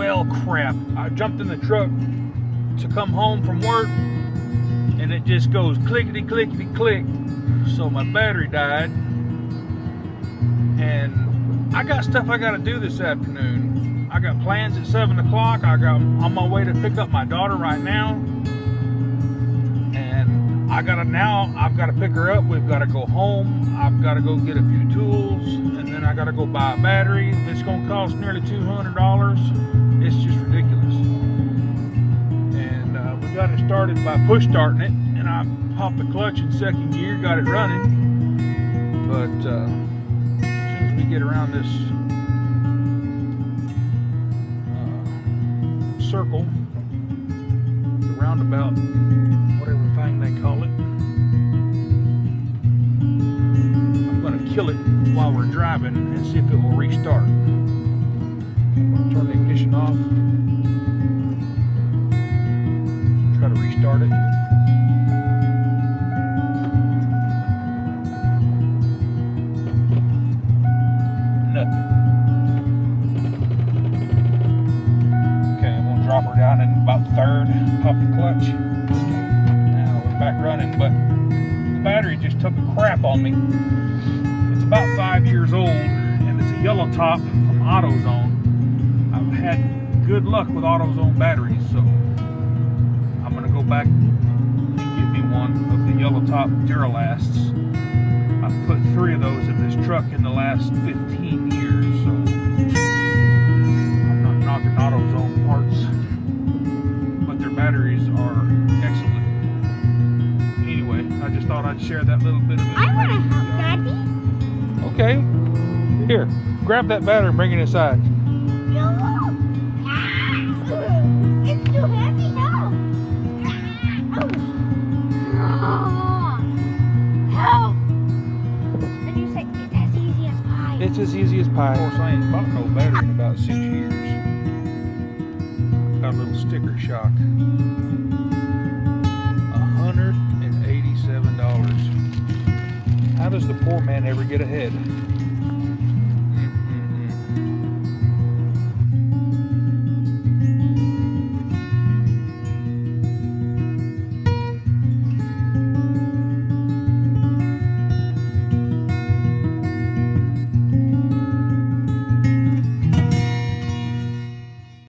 well, crap. I jumped in the truck to come home from work, and it just goes clickety clickety click. So my battery died, and I got stuff I got to do this afternoon. I got plans at 7 o'clock. I'm on my way to pick up my daughter right now, and I've got to pick her up. We've got to go home. I've got to go get a few tools, and then I got to go buy a battery. It's going to cost nearly $200. It's just ridiculous. And we got it started by push starting it, and I popped the clutch in second gear, got it running. But as soon as we get around this circle, the roundabout, whatever thing they call it, I'm going to kill it while we're driving and see if it will restart. I'm going to turn the ignition off, try to restart it. Drop her down in about third, pop the clutch. Now we're back running, but the battery just took a crap on me. It's about 5 years old, and it's a yellow top from AutoZone. I've had good luck with AutoZone batteries, so I'm gonna go back and get me one of the yellow top Duralasts. I've put 3 of those in this truck in the last 15 years, so I'm not knocking AutoZone parts. Batteries are excellent. Anyway, I just thought I'd share that little bit of information. I want to help, Daddy. Okay. Here, grab that battery and bring it inside. No. It's too heavy now. Help. Did you say it's as easy as pie? It's as easy as pie. Of course, I ain't bought no battery in about 6 years. Got a little sticker shock. $187. How does the poor man ever get ahead?